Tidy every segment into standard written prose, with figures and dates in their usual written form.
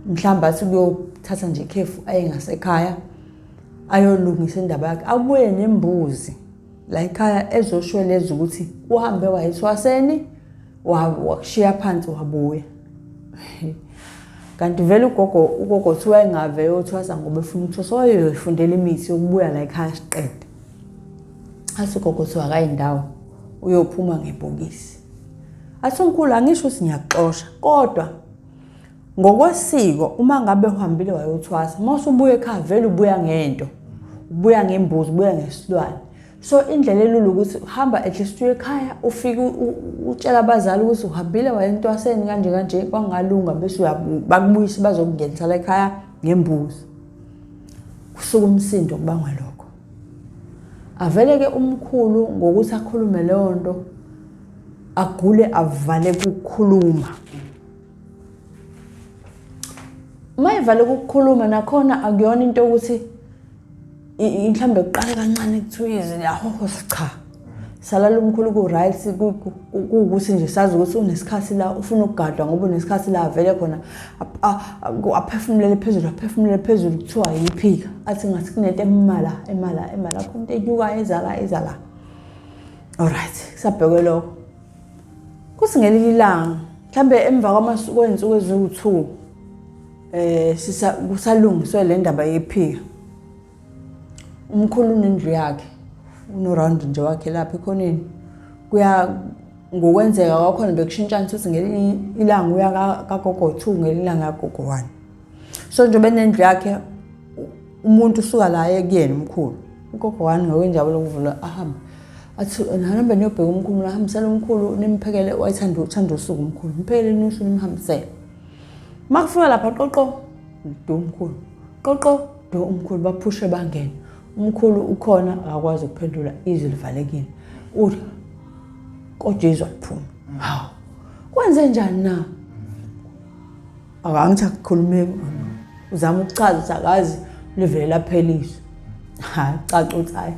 Mhlawumbe athi kuyothatha nje ikhefu ayengasekhaya ayolungisa indaba yakhe abuye nembuzi la ekhaya ezoshweleza ukuthi uhambe wayithwaseni wakushiya phansi wabuya. Kanti vele ugogo uthi wayengave yothwasa ngoba efuna ukuthwasa wayefundela imithi yokubuya la ekhaya siqede. Athi ugogo uthi akayindawo uyophuma ngebhokisi. Athi umkhulu angisho ukuthi ngiyaxoxa kodwa ngokwesiko uma ngabe uhambile wayothwasa mase ubuye ekhaya vele ubuya ngento, ubuya ngembuzi, ubuya ngesilwane. So indlela elula ukuthi uhamba at least uye ekhaya ufike utshela abazali ukuthi uhambile wayentwaseni kanje kanje kwangalunga bese bakubuyisa bazokungenisa la ekhaya ngembuzi. Kusuka umsindo kubangwa lokho. Avele ke umkhulu ngokuthi akhulume leyo nto agule avale ukukhuluma. Mayivale ukukhuluma nakhona akuyona into ukuthi mhlambe uqale kancane kuthiwe yahoho cha. Salala umkhulu ku right ukuthi nje sazi ukuthi unesikhathi la ufuna ukugadwa ngoba unesikhathi la vele khona aphefumulele phezulu kuthiwa yiphika. Athi ngathi kunento emala khona into enyuka ezala. Alright, sabheke lokho. Kusingelile ilanga mhlambe emva kwamasuku ensuku eziwu2 kusalungiswe le ndaba yephika. Umkhulu unendlu yakhe unoround nje wakhe lapha ekhoneni kuya ngokwenzeka kwakhona bekushintshana ukuthi ngelinye ilanga uya kagogo 2 ngelinye ilanga kagogo 1. So nje benendlu yakhe umuntu usuka la ekuyena umkhulu ugogo 1 ngokwenjalo ukuvula ahamba athi nahamba niyobheka umkhulu ahambisela umkhulu nimphekele wayithanda usuku umkhulu mphekele nusu nimhambisele. Makufika lapha qoqo do umkhulu qoqo do umkhulu baphushe bangena. Umkhulu ukhona akakwazi ukuphendula izwi livalekile. Uthi koJesu liphuma. Hawu. Kwenze njani na? Akangithi akukhulume uzama ukuchaza akazi livele laphelisa. Ha caca uthi hayi.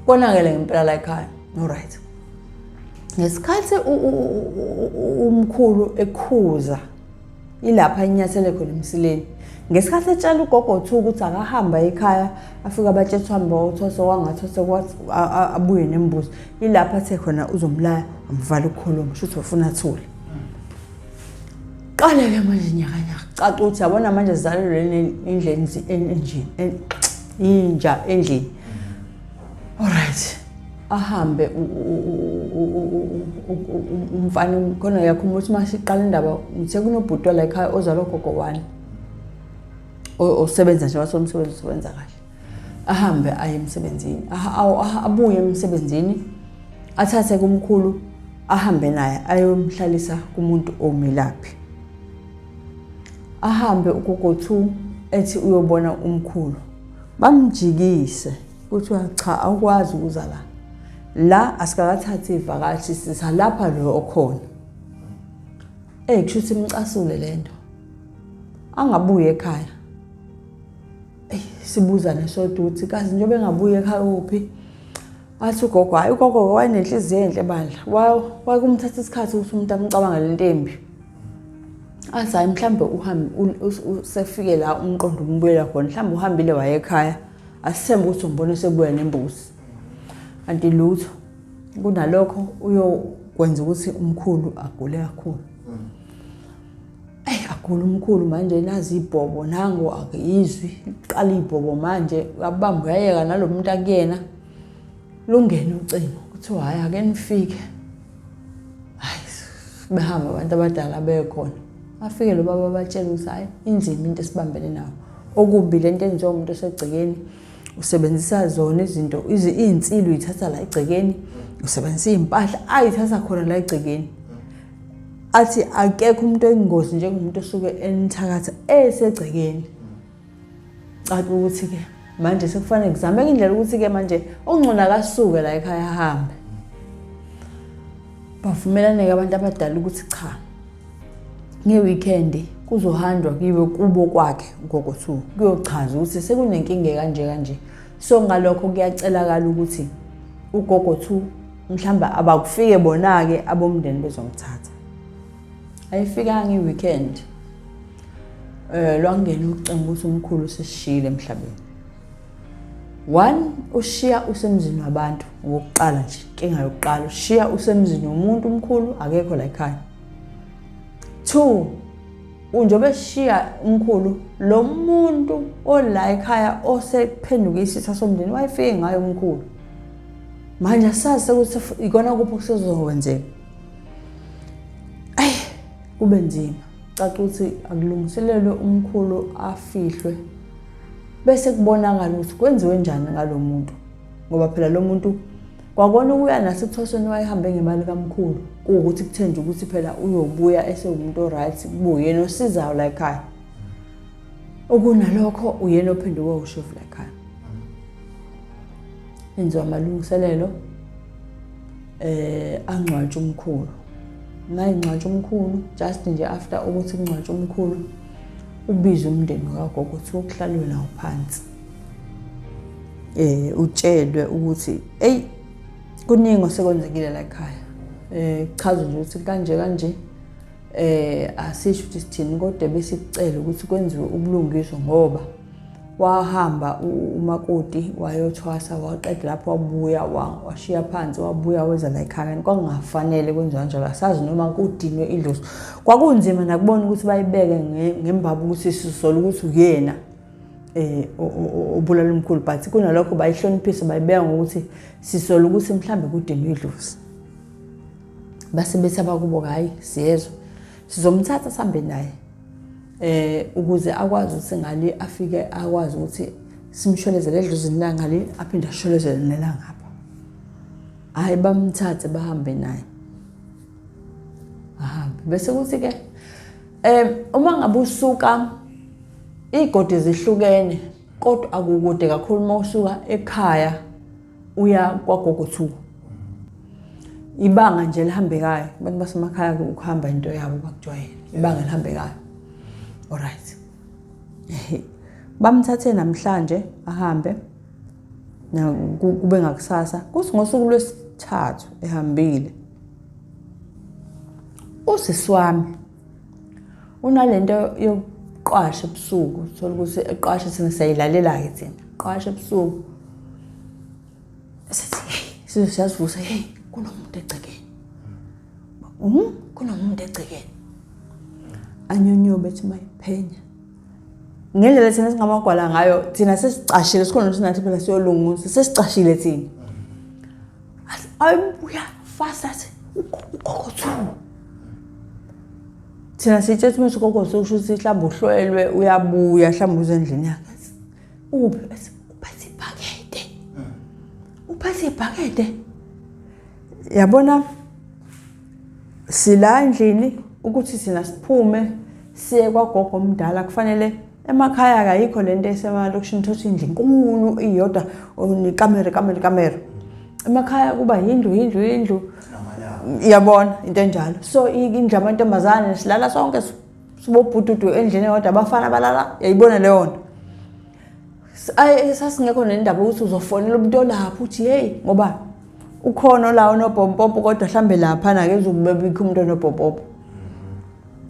Konakele ngempela la ekhaya. Alright. Ngesikhathi umkhulu ekhuza ilapha inyathele khona emsileni. Ngesikhathi etshela ugogo 2 ukuthi akahamba ekhaya afika abatshethwa mbothoso wangathosa kwathi abuye nembuzi ilapha athe khona uzomlaya amvala ukukhuluma shothi ufuna athule. Qale ke manje nyakanyaka caca uthi yabona manje zalelwe endlini inja endlini. Alright. Ahambe umfana khona yakho ukuthi masiqala indaba ngithe kunobhuti la ekhaya ozalwa gogo 1 osebenza nje wasomsebenzi usebenza kahle. Ahambe aye emsebenzini abuye emsebenzini athathe kumkhulu ahambe naye ayomhlalisa kumuntu omelaphi. Ahambe ugogo 2 ethi uyobona umkhulu bamjikise kuthi cha awukwazi ukuza la asikakathathi ivakashi sisalapha lo okhona. Kushuthi imcasule lento angabuye ekhaya. Sibuzane sodwa ukuthi kazi njengoba engabuye ekhaya uphi. Athi ugogo hayi ugogo wayenenhliziyo enhle bandla wakumthatha isikhathi ukuthi umuntu amcabangele into embi. Athi hayi mhlambe uhambe usefike la umqondo umbuyela khona mhlambe uhambile waye ekhaya asithembe ukuthi umbone sebuya nembuzi. Kanti lutho kunalokho uyokwenza ukuthi umkhulu agule kakhulu. Agula umkhulu manje nazi ibhobo nango akuyizwi iqala ibhobo manje abamba uyayeka nalomuntu akuyena lungene ucingo kuthi hayi ake nifike. Hayi behamba abantu abadala bekhona. Afike lo baba batshela ukuthi hayi inzima into esibambene nawo. Okubi lento enziwa umuntu osegcekeni usebenzisa zona izinto izinsilo uyithatha la egcekeni usebenzisa impahla ayithatha khona la egcekeni. Athi akekho umuntu oyingozi njengomuntu osuke enithakatha esegcekeni. Caca ukuthi ke manje sekufanele ngizame indlela ukuthi ke manje ongcona kasuke la ekhaya ahambe. Bavumelane ke abantu abadala ukuthi cha ngeweekend kuzohandwa kiwe kubo kwakhe ugogo 2 kuyochaza ukuthi sekunenkinga kanje. So ngalokho kuyacelakala ukuthi ugogo 2 mhlamba abakufike bona ke abomndeni bezomthatha. Ayifika ngeweekend lwangena ucimba ukuthi umkhulu sesishiyile emhlabeni. One, ushiya usemzini wabantu ngokuqala nje, inkinga yokuqala ushiya usemzini womuntu omkhulu akekho la ekhaya. Two, njengoba eshiya umkhulu lo muntu ola ekhaya osephenduka isitha somndeni wayefike ngayo umkhulu. Manje asazi ukuthi ikona kuphi kusezokwenzeka. Kube nzima. Caca ukuthi akulungiselelwe umkhulu afihlwe. Bese kubonakala ukuthi kwenziwe njani ngalomuntu. Ngoba phela lo muntu kwakona ukuya nasekuthosweni wayehambe ngemali kaMkhulu. Ukuthi kuthenje ukuthi phela uyobuya esewumuntu oright kubuye nosizayo la ekhaya. Okunalokho uyena ophenduka ushefu la ekhaya. Enziwa amalungiselelo angcwatshwa umkhulu. Ngayingcwatshwa umkhulu just nje after ukuthi kungcwatshwa umkhulu ubiza umndeni wakho ukuthi ukuhlalwe la phansi. Utshelwe ukuthi kuningi osekwenzekile la ekhaya. Chaza nje ukuthi kanje asisho ukuthi sithini kodwa bese sicela ukuthi kwenziwe ubulungiswa ngoba wahamba umakoti wayothwasa waqeda lapho wabuya washiya phansi wabuya weza la ekhaya kwakungafanele kwenziwa kanjalo. Asazi noma kudinwe idlozi kwakunzima nakubona ukuthi bayibeke ngembaba ukuthi sisola ukuthi uyena obulala umkhulu but kunalokho bayihloniphisa bayibeka ngokuthi sisola ukuthi mhlambe kudinwe idlozi. Base bethi abakubo hayi siyezwa sizomthatha sambe naye ukuze akwazi ukuthi ngale afike akwazi ukuthi simsholezele edlozini la ngale aphinde asholezele nelangapha. Hayi bamthathe bahambe naye. Bese kuthi ke uma ngabe usuka igodi zihlukene kodwa akukude kakhulu mawusuka ekhaya uya kwagogo 2. Ibanga nje lihambekayo abantu basemakhaya ukuhamba into yabo bakujwayele ibanga lihambekayo. Alright. Bamthathe namhlanje ahambe na kube ngakusasa kuthi ngosuku lwesithathu ehambile. Usisi wami unalento yokuqasha ebusuku thola ukuthi eqasha thina siyayilalela ke thina qasha ebusuku sithi siyazivusa kunomuntu egcekeni. Kunomuntu egcekeni. Anyonyobe ethi mayiphenya. Ngendlela thina singamagwala ngayo thina sesicashile sikhona ukuthi nathi phela siyolunguza sesicashile thina. Ayibuya fast athi ugogo 2. Thina sithi mase ugogo sokusho ukuthi mhlawumbe uhlwelwe uyabuya mhlawumbe uze endlini yakhe. Uphathe ibhakede. Uphathe ibhakede. Yabona sila endlini ukuthi sina siphume siye kwagogo omdala kufanele emakhaya akayikho lento esemalokishini thothi indlu inkulu iyodwa kamera. Emakhaya kuba indlu yabona into enjalo. So indlu amantombazane silala sonke sibobhududu endlini kodwa abafana balala yayibona leyo nto. Sasingekho nendaba ukuthi uzofonela umuntu olapha uthi hey ngoba ukhona la onobhompopo kodwa mhlambe lapha na ke uzobebikho umuntu onobhompopo.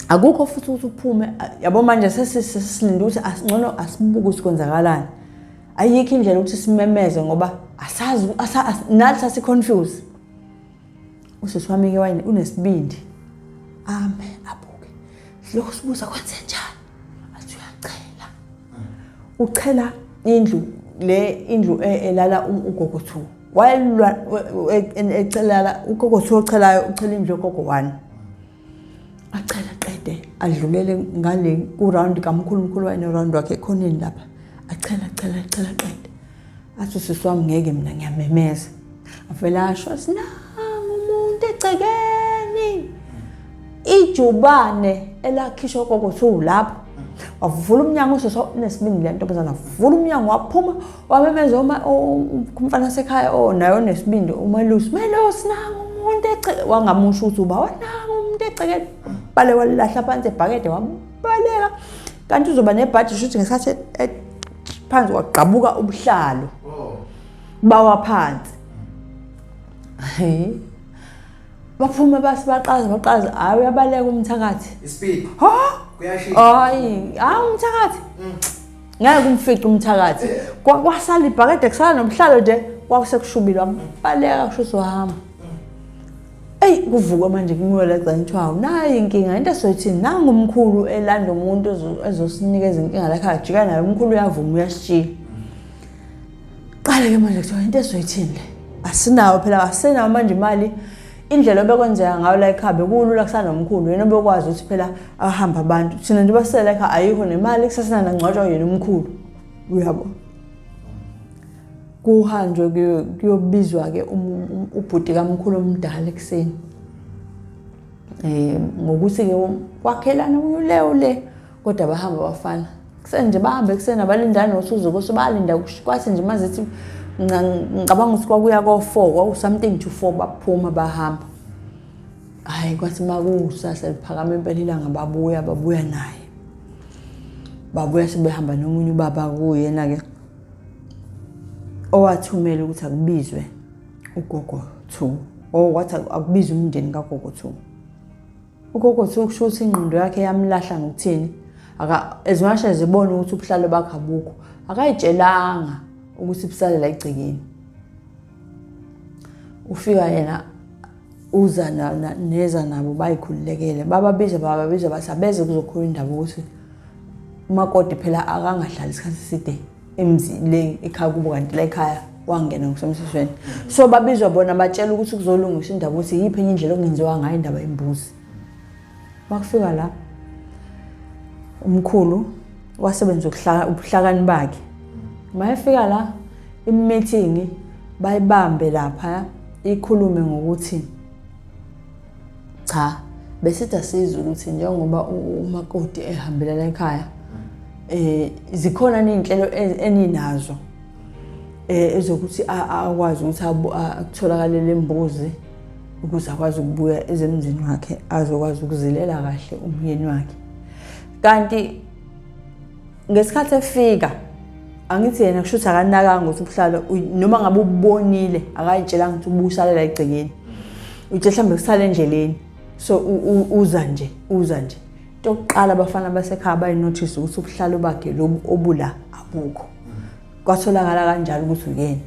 Akukho futhi ukuthi uphume yabo manje sesilinda ukuthi asingcono asibuke ukuthi kwenzakalani. Ayikho indlela ukuthi simemeze ngoba asazi nathi sasi confused. Usisi wami ke wayini unesibindi. Abuke. Lokho sibuza kwenze njani? Athi uyachela. Uchela indlu elala ugogo 2. Wayelwa ecela ugogo 2 ochelayo uchela indlu yogogo 1. Acela qede adlulele ngale ku round kaMkhulu wayini round wakhe ekhoneni lapha. Acela qede. Athi usisi wami ngeke mina ngiyamemeza. Avela asho sina umuntu egcekeni. Ijubane elakhishwa gogo 2 lapha. Wavula umnyango usisi nesibindi le ntombazana wavula umnyango waphuma wamemeza umfana sekhaya nayo nesibindi uMelusi nangu umuntu egcekeni wangamusho ukuthi uba nangu umuntu egcekeni bale walahla phansi ebhakede wabaleka kanti uzoba nebhaji shuthi ngesikhathi phansi waqabuka ubuhlalo bawa phansi. Baphuma baqaza hayi uyabaleka umthakathi. Ispeed. hayi umthakathi ngeke kumfice umthakathi kwasala ibhakede kusala nomhlalo nje kwakusekushubile wabaleka kusho wahamba kuvuka manje kumiwe la gcantshwayo nayi inkinga into esoyithini nangumkhulu elanda umuntu ezosinikeza inkinga la ekhaya jika naye umkhulu uyavuma uyashiya qale ke manje kuthiwa into esoyithini le asinawo phela asinawo manje imali indlela obekwenzeka ngayo la ekhaya kulula kusana nomkhulu yena obekwazi ukuthi phela ahamba abantu thina nje basela ekhaya ayikho nemali kusasana nangcwatshwa yena umkhulu uyabo kuhanjwe kuyobizwa ke ubhuti kamkhulu omdala ekseni ngokuthi ke kwakhelana ule kodwa bahamba bafana kuseni nje bahambe kuseni abalindana nosuzu kosobalinda kwathi nje mazithi ngicabanga ukuthi kwakuya ko4 kwaku something to 4 baphuma bahamba hayi kwathi makusasa liphakama impela ilanga babuya naye babuya sebehamba nomunye ubaba kuyena ke owathumela ukuthi akubizwe ugogo 2 wathi akubizwe umndeni kagogo 2 ugogo 2 kusho ukuthi ingqondo yakhe yamlahla ngokuthini ezimashaya zibona ukuthi ubuhlalo bakhe abukho akayitshelanga ukuthi busale la egcekeni ufika yena uza neza nabo bayikhululekele bababiza bathi abeze kuzokhuluma indaba ukuthi umakoti phela akangahlali isikhathi eside emzini le ekhaya kubo kanti la ekhaya wangena ngosemsisweni so babizwa bona batshela ukuthi kuzolungiswa indaba ukuthi yiphi enye indlela okungenziwa ngayo indaba yembuzi bakufika la umkhulu wasebenza ubuhlakani bakhe mayefika la i-meeting bayibambe lapha ikhulume ngokuthi cha besithi asizwe ukuthi njengoba umakoti ehambela la ekhaya zikhona izinhlelo eninazo ezokuthi akwazi ukuthi akutholakale lembuzi ukuze akwazi ukubuya ezemzini wakhe azokwazi ukuzilela kahle umyeni wakhe kanti ngesikhathi efika angithi yena kushuthi akanakanga ukuthi ubuhlalo noma ngabe ubonile akayitshelanga ukuthi ubusala la egcekeni uthi mhlambe kusala endleleni so uza nje tokuqala abafana basekhaya bayinotice ukuthi ubuhlalo bakhe lobu obula abukho kwatholakala kanjalo ukuthi uyena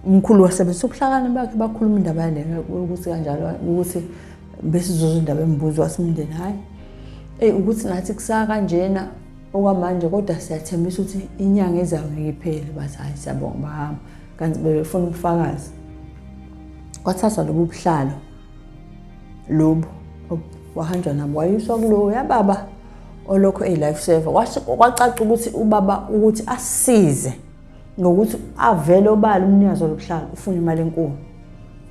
umkhulu wasebenzisa ubuhlakani bakhe bakhuluma indaba le ukuthi kanjalo ukuthi besizoza indaba embuzo wasimndeni hayi ukuthi nathi kusaka kanjena okwamanje kodwa siyathembisa ukuthi inyanga ezayo ngiphele bathi hayi siyabonga bahamba kanti befuna ubufakazi kwathatha lobu buhlalo lobu wahanjwa nabo wayiswa kulo yababa olokho life saver kwacaca ukuthi ubaba ukuthi asize ngokuthi avele obala umnikazi lobuhlalo ufuna imali enkulu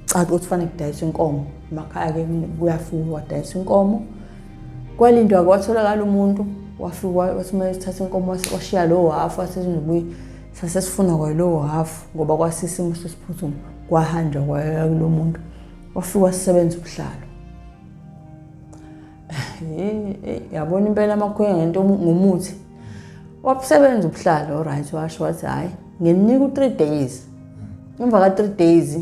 caca ukuthi fanele kudayiswe inkomo emakhaya ke kuyafuna wadayisa inkomo kwalindwa kwatholakala umuntu wafika wathuma isithatha inkomo washiya lo half asesizobuye sasesifuna kwalo half ngoba kwasisimo sesiphuthumo kwahanjwa kwalo muntu wafika wasebenza ubuhlalo yabona impela amakhwenya ngento ngumuthi wabusebenza ubuhlalo alright washo wathi hayi ngeninika u3 days emva ka 3 days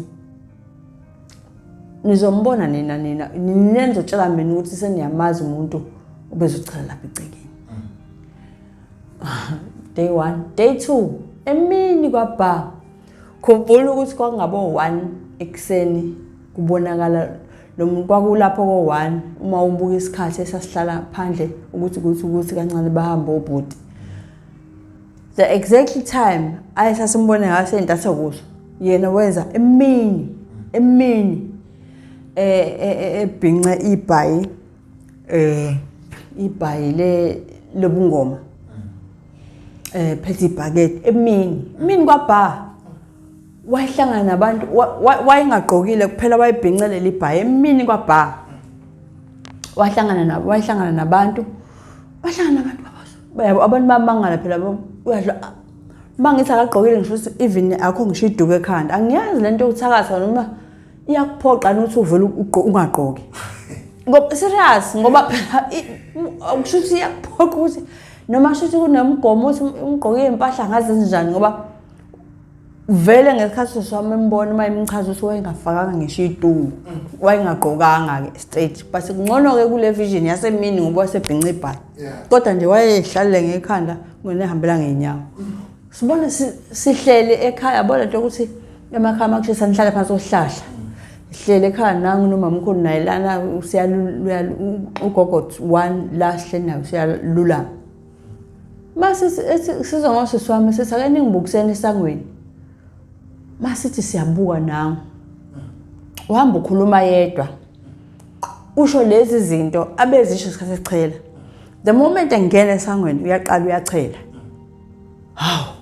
nizombona nina nizotshela mina ukuthi seniyamazi umuntu ubezochela lapha egcekeni day 1 day 2 emini kwaba khumbula ukuthi kwakungabo 1 ekseni kubonakala lo muntu kwakulapho ko1 uma ubuka isikhathi esasihlala phandle ukuthi kancane bahamba obhuti the exact time ayesasimbone ngase intatha kuso yena wenza emini ebhinqa ibhayi lobungoma phethe ibhakede emini kwaba wayihlangana nabantu wayengagqokile kuphela wayibhincelela ibhayi emini kwaba wayihlangana nabantu babazo abantu bamangala phela uyadla mangithi akagqokile ngisho ukuthi even akho ngisho iduku ekhanda angiyazi lento yokuthakatha noma iyakuphoqa ukuthi uvele ungagqoki ngoba serious ngoba phela ukushuthi iyakuphoqa ukuthi noma shuthi kunomgomo ukuthi ungqoke impahla ngazi njani ngoba vele ngesikhathi sami embona uma imchaza ukuthi wayengafakanga ngisho itulo wayengagqokanga ke straight but kungcono ke kule vision yasemini ngoba wasebhinca ibhali kodwa nje wayehlalele ngekhanda nginehambela ngeenyawo sibona sihlele ekhaya yabona nje ukuthi emakhaya makushisa nihlala phansi ohlahla sihlele ekhaya nangu nomama mkhulu naye lana usiyaluya ugogo 1 last nayo siyalula mase sizongose swami sesake ningibukisene esangweni masithi siyabuka nawe uhamba ukhuluma yedwa usho lezi zinto abezisho isikhathi esichela the moment engena esangweni uyaqala uyachela hawu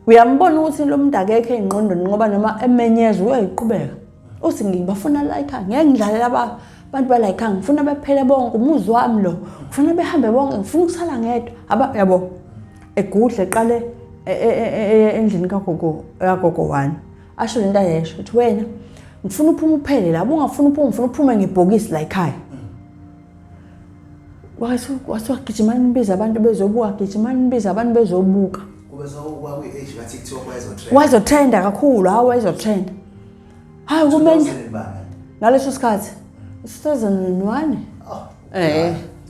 uyambona ukuthi lo muntu akekho engqondweni ngoba noma emenyeza uyayiqhubeka uthi ngibafuna la ekhaya ngeke ngidlalela abantu bala ekhaya ngifuna bephele bonke umuzi wami lo ngifuna behambe bonke ngifuna ukusala ngedwa yabo egudle eqale endlini kagogo yagogo 1 asho lento ayesho uthi wena ngifuna uphuma uphele labo ungafuna uphuma ngifuna uphume ngebhokisi la ekhaya wagijimani nibiza abantu bezobuka gijimani nibiza abantu bezobuka kube sokwa kwi-age ka TikTok wayezotrenda kakhulu hawo wayezotrenda hayi kumele ngaleso sikhathi 2001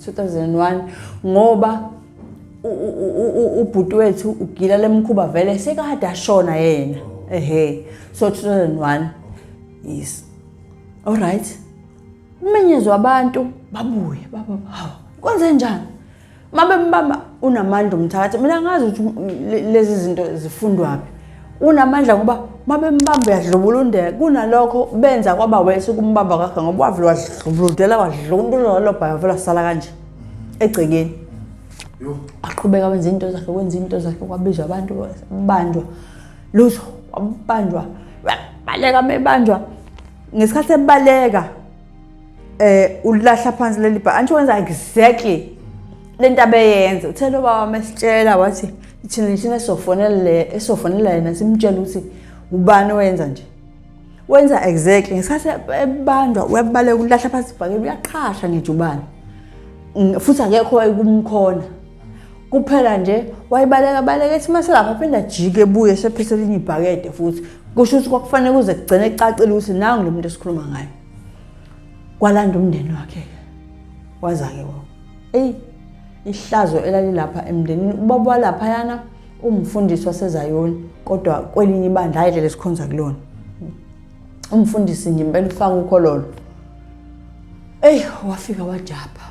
2001 ngoba ubhuti wethu ugila lemkhuba vele sekade ashona yena so 2001 yes all right umenyezwa abantu babuye baba hawo kwenze njani mabe mbamba unamandla umthakathi mina ngazi ukuthi lezi zinto zifundwapi unamandla ngoba mabe mbamba uyadlubulundela kunalokho benza kwaba wese kumbamba kakhe ngoba wavela wadlubuludela wadlundula lo bhayo vela sala kanje egcekeni aqhubeka wenza into zakhe kwabizwa abantu banjwa lutho wabanjwa baleka mebanjwa ngesikhathi ebaleka ulahla phansi leli bha antsho wenza exactly lento abeyenza uthela baba mesitshela wathi thina esofonela yena simtshela ukuthi ubani wenza nje wenza exactly ngesikhathi ebanjwa uyabaleka ulahla phansi ibhakela uyaqhasha ngijubani futhi akekho wayekumkhona kuphela nje wayibaleka ethi mase lapha phela jike ebuye sephethe linye ibhakede futhi kusho ukuthi kwakufanele kuze kugcine ecacile ukuthi nangu lo muntu esikhuluma ngayo kwalanda umndeni wakhe waza-ke ihlazo elalilapha emndenini ubaba walapha yana umfundisi wasezayoni kodwa kwelinye ibandla hayi lesikhonza kulona umfundisi nje impela ufaka ukhololo wafika wajapha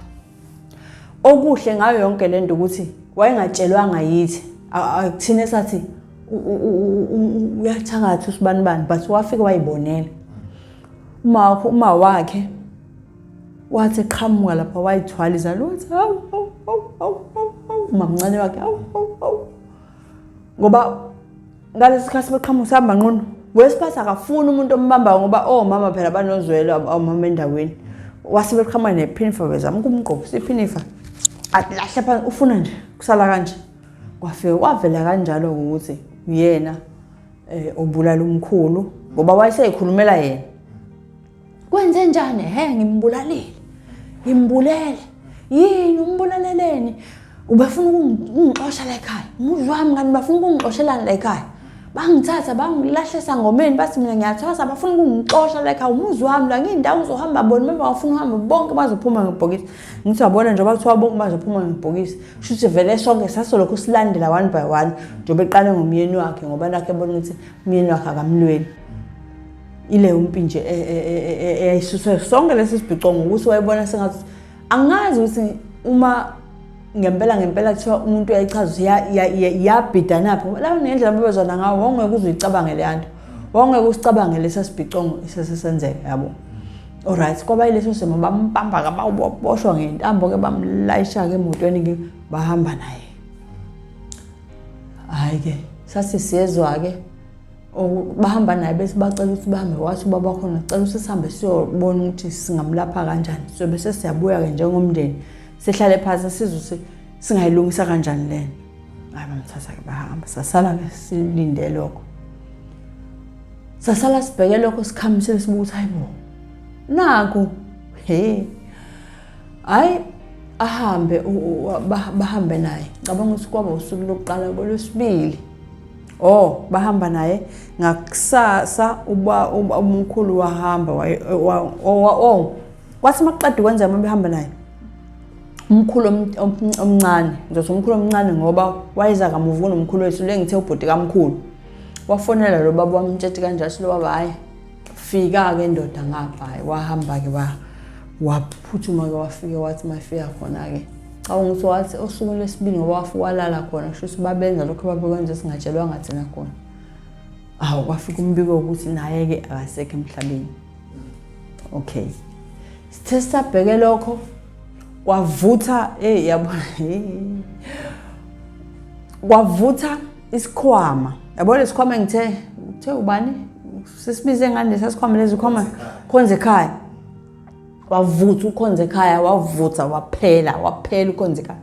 okuhle ngayo yonke lento ukuthi wayengatshelwanga yithi akuthine sathi uyathakatha usibani but wafika wayibonela uma wakhe wathi qhamuka lapha wayithwalisa luthi mamncane wakhe ngoba ngalesikhathi beqhamuka sihamba ngqondo wesiphatha akafuni umuntu ombamba ngoba mama phela banozwelo mama endaweni wasibeqhamuka nephinifa bezama ukumqopha siphinifa atlahla phansi ufuna nje kusala kanje kwafika kwavela kanjalo ukuthi uyena obulala umkhulu ngoba wayeseyikhulumela yena kwenze njani ngimbulalile ngimbulele yini umbulaleleni ubafuna ukungixosha la ekhaya umuzi wami ngani bafuna ukungixoshelana la ekhaya bangithatha bangilahlisa ngomeni bathi mina ngiyathosa bafuna ukungixosha la ekhaya umuzi wami la ngiyindawo ngizohamba bona manje bafuna uhamba bonke bazophuma ngebhokisi ngithi wabona nje bathiwa bonke bazophuma ngebhokisi shuthi vele sonke sasolokhu silandela 1 by 1 njengoba eqale ngomyeni wakhe ngoba nakhe ebona ukuthi umyeni wakhe akamlweni ile umpinje eyayisuswe sonke lesi sibhicongo ukuthi wayebona sengathi angazi ukuthi uma ngempela kuthiwa umuntu uyayichaza yabhidanaphi la nendlela babezona ngawo wongeke uzuyicabangele yanto wongeke usicabangele lesasibhicongo isesenzeka yabo all right kwaba yileso simo bambamba kababoshwa ngentambo ke bamlayisha ke emotweni ke bahamba naye hayi ke sasisiyezwa ke bahamba naye bese bacela ukuthi bahambe wathi ubaba khona cela ukuthi sihambe siyobona ukuthi singamlapha kanjani sobe sesiyabuya ke njengomndeni sihlale phansi sizwe singayilungisa kanjani lena hayi bamthatha ke bahamba sasala ke silinde lokho sasala sibheke lokho sikhamisile sibuka ukuthi hayibo naku hayi ahambe bahambe naye ngicabanga ukuthi kwaba usuku lokuqala kolwesibili bahamba naye ngakusasa umkhulu wahamba kwathi maqedwe kwenza behamba naye umkhulu omncane ngizothi umkhulu omncane ngoba wayeza kamuva kunomkhulu wethu lengithe ubhuti kamkhulu wafonela lo baba wamtshela kanjalo lo baba hayi fika ke indoda ngapha wahamba ke waphuthuma ke wafika wathi mafika khona ke xa unguthi wathi osuku lesibili ngoba wafuwalala khona kusho ukuthi babenza lokho babekwenza singatshelwa ngathina khona kwafika umbiko ukuthi naye ke akasekho emhlabeni. Okay, sithe sabheke lokho kwavutha yabona kwavutha isikhwama yabona isikhwama ngithe ubani sisibize ngane sasikhwama lezi khwama khonze ekhaya wavutha ukhonze ekhaya wavutha waphela ukhonze ekhaya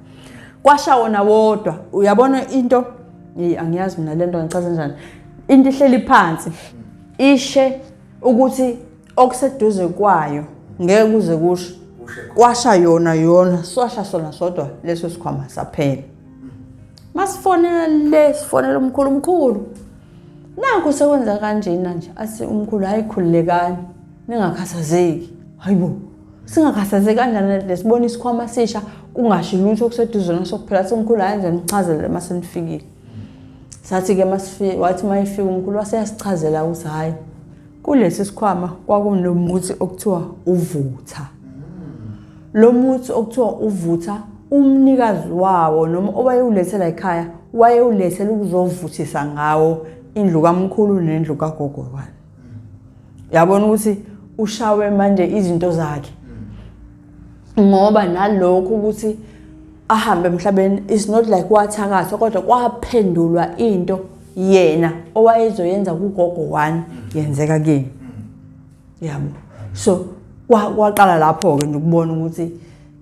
kwasha wona wodwa uyabona into angiyazi mina lento ngichaza kanjani into ihleli phansi ishe ukuthi okuseduze kwayo ngeke kuze kusho kwasha yona swasha sona sodwa leso sikhwama saphela masifonela umkhulu nanku sekwenza kanjena nje asi umkhulu hayikhululekani ningakhathazeki hayibo singakhathazeki kanjani lesibona isikhwama sisha kungashi lutho okuseduze nasokuphela somkhulu hayenze nichazele masenifikile sathi ke wathi mayifika umkhulu waseyasichazela ukuthi hayi kulesi sikhwama kwakunomuthi okuthiwa uvutha lo muthi okuthiwa uvutha umnikazi wawo noma owayewulethela ekhaya wayewulethela ukuzovuthisa ngawo indlu kamkhulu nendlu kagogo wani yabona ukuthi ushawe manje izinto zakhe ngoba nalokho ukuthi ahambe emhlabeni is not like wathakatha kodwa kwaphendulwa into yena owayezoyenza kugogo wani yenzeka kini yabo so kwaqala lapho ke ukubona ukuthi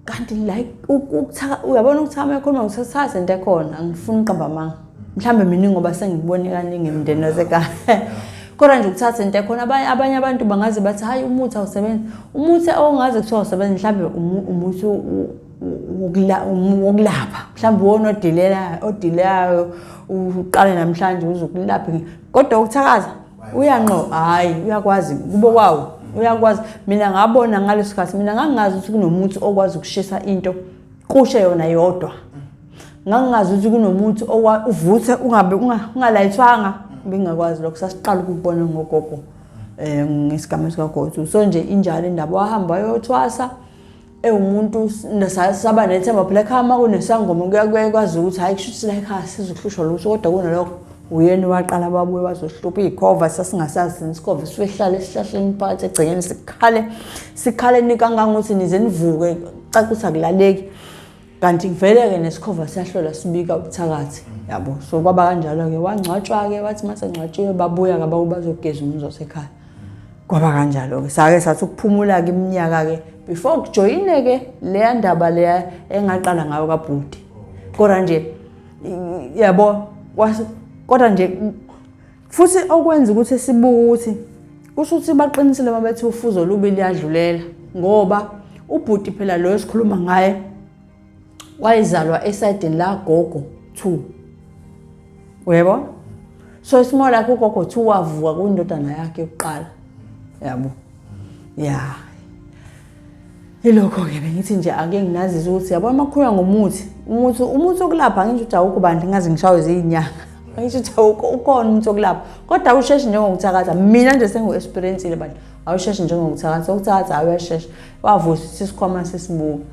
kanti like uyabona ukuthama ekhona usathatha into ekhona angifuni uqamba amanga mhlambe mina ngoba sengibone kaningi emndeni wasekhaya kodwa nje ukuthatha into ekhona abanye abantu bangaze bathi hayi umuthi awusebenzi umuthi ongaze kuthiwa usebenza mhlambe umuthi wokulapha mhlambe wona odileyayo uqale namhlanje uzokulapha kodwa ukuthakaza uyanqo hayi uyakwazi kubo kwawo uyakwazi mina ngabona ngalesikhathi mina ngangazi ukuthi kunomuthi okwazi ukushisa into kushe yona yodwa ngangazi ukuthi kunomuthi uvuthe ungabe ungalayithwanga bengakwazi lokho sasiqala ukubona ngogogo ngesigama sikagogo so nje injalo indaba wahamba yothwasa umuntu saba nethemba phela ekhaya kunesangoma kuyakwazi ukuthi hayi kushuthi la ekhaya sizohlushwa lutho kodwa kunalokho uyena waqala babuye bazohlupha ikhova sasingasazi isikhova sihlala esihlahleni phansi egcekeni sikhale nikangangokuthi nize nivuke cakuthi akulaleki kanti vele ke nesikhova siyahlola sibika ubuthakathi yabo so kwaba kanjalo ke wangcwatshwa ke wathi mase ngcwatshiwe babuya ke bazogeza umuzi osekhaya kwaba kanjalo ke sake sathi ukuphumula ke iminyaka ke before kujoyine ke le ndaba le engaqala ngayo kaBhuti kodwa nje yabo kodwa nje futhi okwenza ukuthi sibuke ukuthi kusho ukuthi baqinisile mabethi ufuzo lubi liyadlulela ngoba uBhuti phela lo esikhuluma ngaye wayezalwa esideni la gogo 2 uyebo so isimola kugogo 2 wavuka kundodana yakhe yokuqala yabo ilokho ke bengithi nje ake nginazi ukuthi yabo amakhulu ngomuthi umuthi okulapha ngisho ukuthi awukho bandle ngaze ngishawe izinyanga ngisho ukuthi ukhona umuthi okulapha kodwa awusheshi njengokuthakatha mina nje sengu-experience bandle awusheshi njengokuthakatha ukuthakatha awuyashesha wavusa isikhwama sesibuka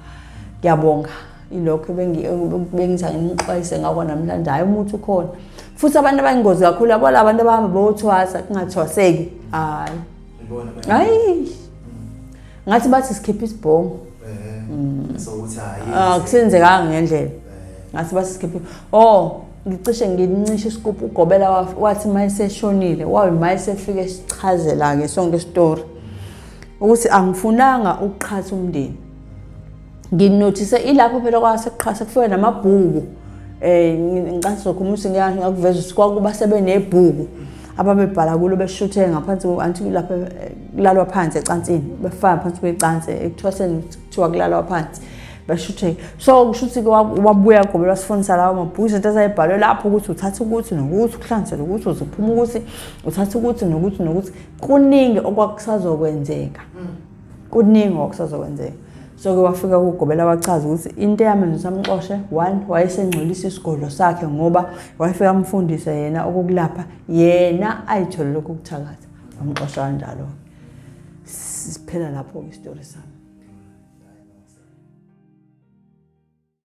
ngiyabonga ilokho bengithi ngixwayise ngakho namhlanje hayi umuthi ukhona futhi abantu abayingozi kakhulu yabo labantu abahamba bothwasa kungathwaseki hayi ngathi bathi sikhipha isibhongo so uthi hayi kusenzekanga ngendlela ngathi bathi sikhipha ngicishe ngincishe isikuphu ugobela wathi mayeseshonile mayesefika esichazela ke sonke story ukuthi angifunanga ukuqhatha umndeni nginothise ilapho phela kwaseqhasa kufika namabhuku ngicathi sokhumusi ngiyakuveza ukuthi kwakuba sebenebhuku ababebhala kulo beshuthe ngaphansi anti lapha kulalwa phansi ecansini befaka phansi kwecansi ekuthwaseni kuthiwa kulalwa phansi bashuthe so kusho ukuthi wabuya Gobela wasifundisa lawo mabhuku izinto ezayibhalwe lapho ukuthi uthatha ukuthi nokuthi ukuhlanzela ukuthi uziphuma ukuthi uthatha ukuthi nokuthi kuningi okwakusazokwenzeka kuningi okusazokwenzeka so ke wafika kuGobela wachaza ukuthi into yamenza samxoshe 1 wayesengcolisa isigodlo sakhe ngoba wayefika amfundise yena okukulapha yena ayithole lokhu kuthakatha amxosha kanjalo siphela lapho istory sami